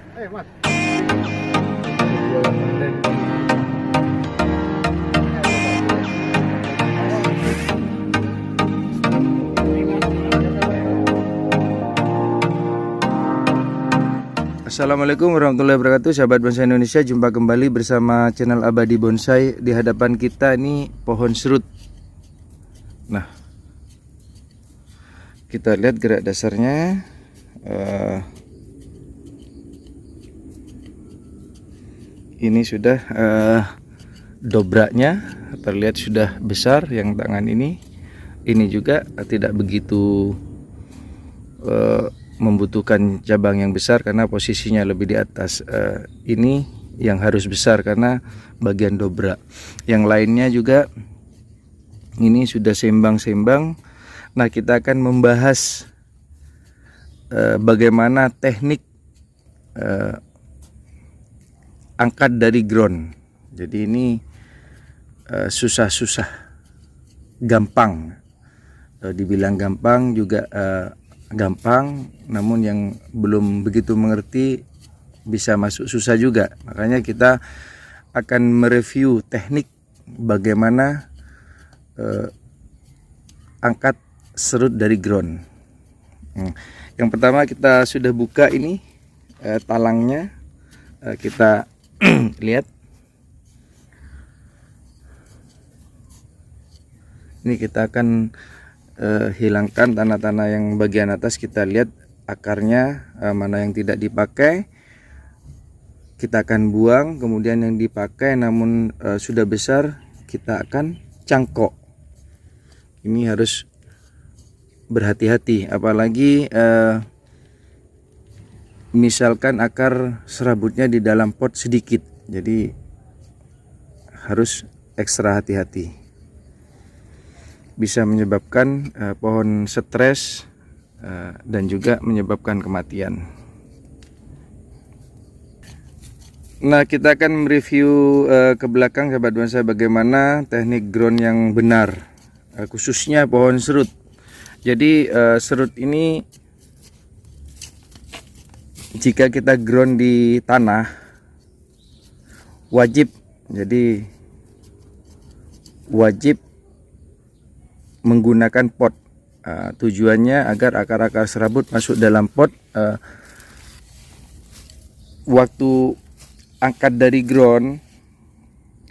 Mas. Assalamualaikum warahmatullahi wabarakatuh, sahabat bonsai Indonesia. Jumpa kembali bersama channel Abadi Bonsai. Di hadapan kita ini pohon serut. Nah, kita lihat gerak dasarnya. Ini sudah dobraknya terlihat sudah besar. Yang tangan ini juga tidak begitu membutuhkan cabang yang besar karena posisinya lebih di atas. Ini yang harus besar karena bagian dobrak. Yang lainnya juga ini sudah sembang-sembang. Nah, kita akan membahas bagaimana teknik angkat dari ground. Jadi ini susah-susah, gampang. Dibilang gampang juga gampang, namun yang belum begitu mengerti bisa masuk susah juga. Makanya kita akan mereview teknik bagaimana angkat serut dari ground. Yang pertama kita sudah buka ini talangnya, kita lihat. Ini kita akan hilangkan tanah-tanah yang bagian atas. Kita lihat akarnya mana yang tidak dipakai, kita akan buang. Kemudian yang dipakai namun sudah besar, kita akan cangkok. Ini harus berhati-hati, apalagi misalkan akar serabutnya di dalam pot sedikit, jadi harus ekstra hati-hati. Bisa menyebabkan pohon stres dan juga menyebabkan kematian. Nah, kita akan mereview ke belakang, sahabat bonsai, bagaimana teknik ground yang benar, khususnya pohon serut. Jadi serut ini jika kita ground di tanah wajib menggunakan pot. Tujuannya agar akar-akar serabut masuk dalam pot. Waktu angkat dari ground,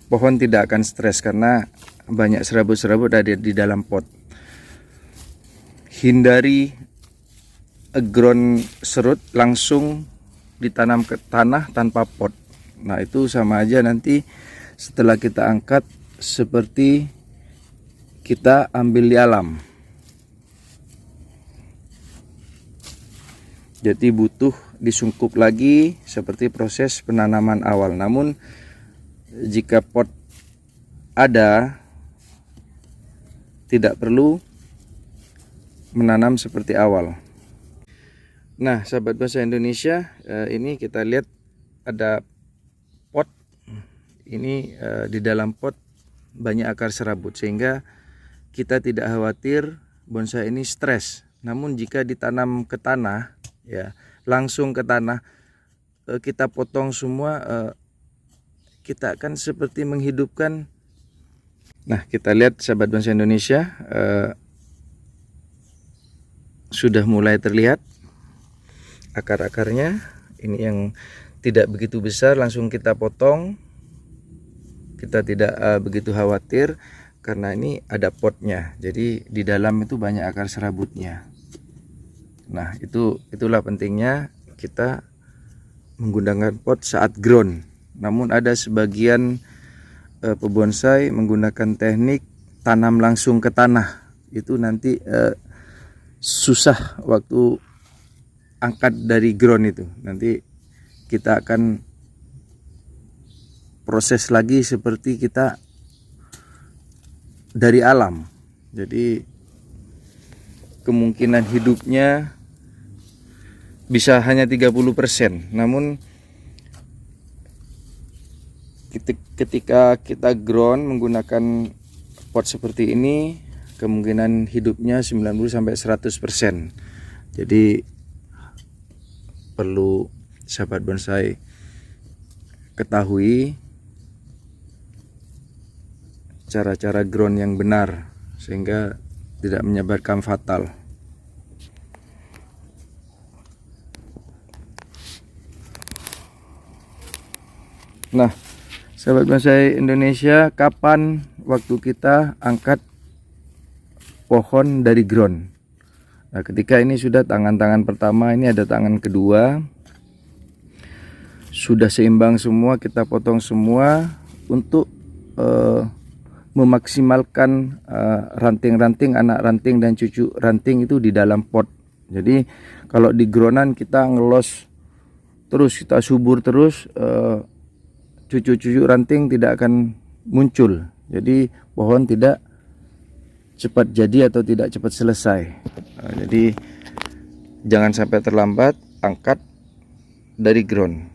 pohon tidak akan stres karena banyak serabut-serabut ada di dalam pot. Hindari ground serut langsung ditanam ke tanah tanpa pot. Nah, itu sama aja nanti setelah kita angkat seperti kita ambil di alam. Jadi butuh disungkup lagi seperti proses penanaman awal. Namun jika pot ada, tidak perlu menanam seperti awal. Nah, sahabat bonsai Indonesia, ini kita lihat ada pot. Ini di dalam pot banyak akar serabut sehingga kita tidak khawatir bonsai ini stres. Namun jika ditanam ke tanah, ya langsung ke tanah, kita potong semua, kita akan seperti menghidupkan. Nah, kita lihat sahabat bonsai Indonesia, sudah mulai terlihat akar-akarnya. Ini yang tidak begitu besar, langsung kita potong. Kita tidak begitu khawatir karena ini ada potnya, jadi di dalam itu banyak akar serabutnya. Nah, itulah pentingnya kita menggunakan pot saat ground. Namun ada sebagian pebonsai menggunakan teknik tanam langsung ke tanah. Itu nanti susah waktu angkat dari ground itu. Nanti kita akan proses lagi seperti kita dari alam. Jadi kemungkinan hidupnya bisa hanya 30%. Namun ketika kita ground menggunakan pot seperti ini, kemungkinan hidupnya 90-100%. Jadi perlu sahabat bonsai ketahui cara-cara ground yang benar sehingga tidak menyebabkan fatal. Nah, sahabat bonsai Indonesia, kapan waktu kita angkat pohon dari ground? Nah, ketika ini sudah tangan-tangan pertama, ini ada tangan kedua, sudah seimbang semua, kita potong semua untuk memaksimalkan ranting-ranting, anak ranting dan cucu ranting itu di dalam pot. Jadi kalau di groundan kita ngelos terus, kita subur terus, cucu-cucu ranting tidak akan muncul. Jadi pohon tidak cepat jadi atau tidak cepat selesai. Jadi jangan sampai terlambat, angkat dari ground.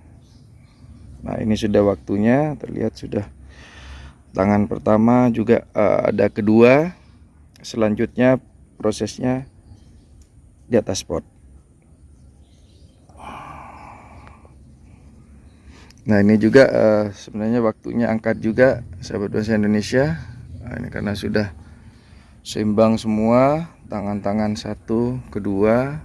Nah, ini sudah waktunya, terlihat sudah tangan pertama juga ada kedua. Selanjutnya prosesnya di atas pot. Nah, ini juga sebenarnya waktunya angkat juga, sahabat bonsai Indonesia. Nah, ini karena sudah seimbang semua, tangan-tangan satu, kedua,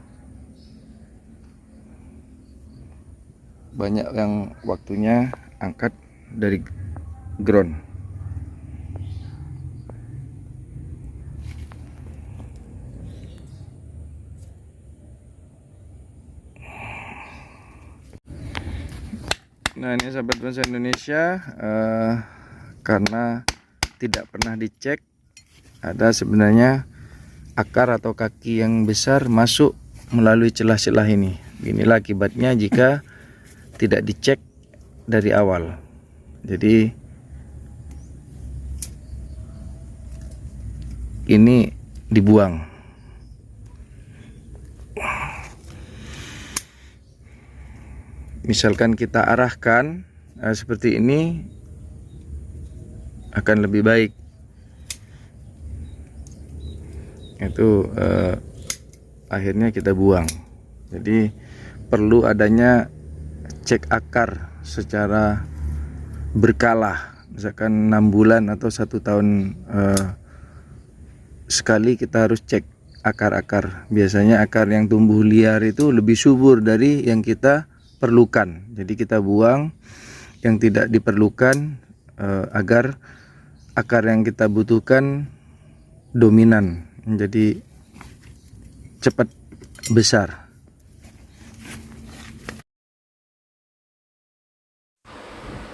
banyak yang waktunya angkat dari ground. Nah, ini sahabat bonsai Indonesia, karena tidak pernah dicek, ada sebenarnya akar atau kaki yang besar masuk melalui celah-celah ini. Inilah akibatnya jika tidak dicek dari awal. Jadi ini dibuang. Misalkan kita arahkan seperti ini, akan lebih baik. Itu akhirnya kita buang. Jadi perlu adanya cek akar secara berkala, misalkan 6 bulan atau 1 tahun sekali kita harus cek akar-akar. Biasanya akar yang tumbuh liar itu lebih subur dari yang kita perlukan. Jadi kita buang yang tidak diperlukan agar akar yang kita butuhkan dominan, menjadi cepat besar.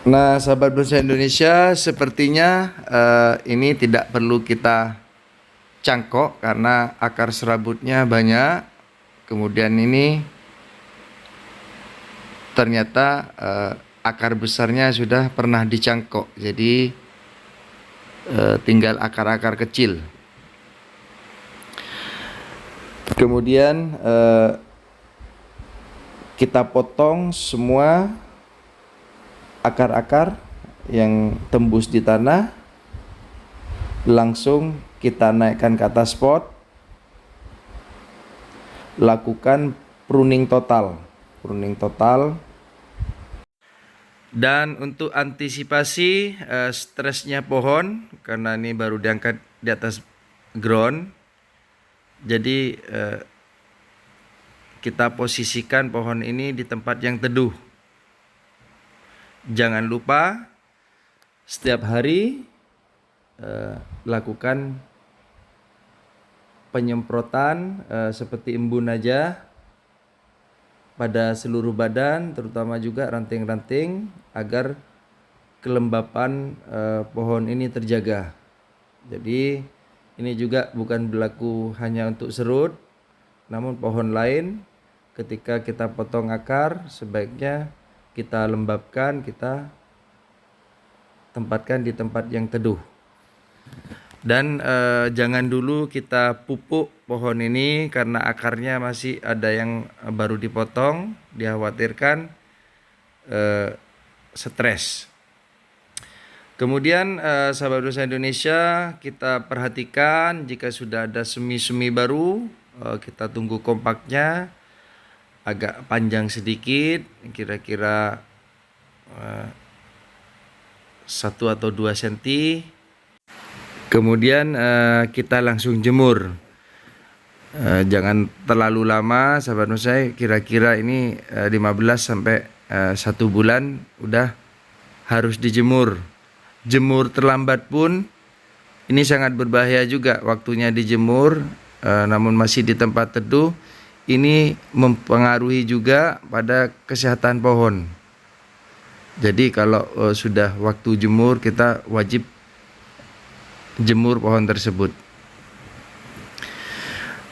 Nah, sahabat bonsai Indonesia, sepertinya ini tidak perlu kita cangkok karena akar serabutnya banyak. Kemudian ini ternyata akar besarnya sudah pernah dicangkok, jadi tinggal akar-akar kecil. Kemudian kita potong semua akar-akar yang tembus di tanah, langsung kita naikkan ke atas pot, lakukan pruning total. Dan untuk antisipasi stresnya pohon, karena ini baru diangkat di atas ground, jadi kita posisikan pohon ini di tempat yang teduh. Jangan lupa setiap hari lakukan penyemprotan seperti embun aja pada seluruh badan, terutama juga ranting-ranting, agar kelembapan pohon ini terjaga. Jadi ini juga bukan berlaku hanya untuk serut, namun pohon lain ketika kita potong akar sebaiknya kita lembabkan, kita tempatkan di tempat yang teduh. Dan jangan dulu kita pupuk pohon ini karena akarnya masih ada yang baru dipotong, dikhawatirkan stres. Kemudian sahabat bonsai Indonesia, kita perhatikan jika sudah ada semi-semi baru, kita tunggu kompaknya. agak panjang sedikit, kira-kira 1 atau 2 cm. Kemudian kita langsung jemur. Jangan terlalu lama sahabat bonsai, kira-kira ini 15 sampai 1 bulan udah harus dijemur. Jemur terlambat pun ini sangat berbahaya juga, waktunya dijemur namun masih di tempat teduh, ini mempengaruhi juga pada kesehatan pohon. Jadi kalau sudah waktu jemur, kita wajib jemur pohon tersebut.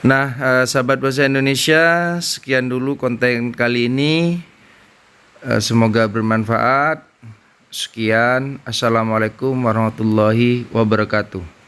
Nah, sahabat bonsai Indonesia, sekian dulu konten kali ini. Semoga bermanfaat. Sekian, assalamualaikum warahmatullahi wabarakatuh.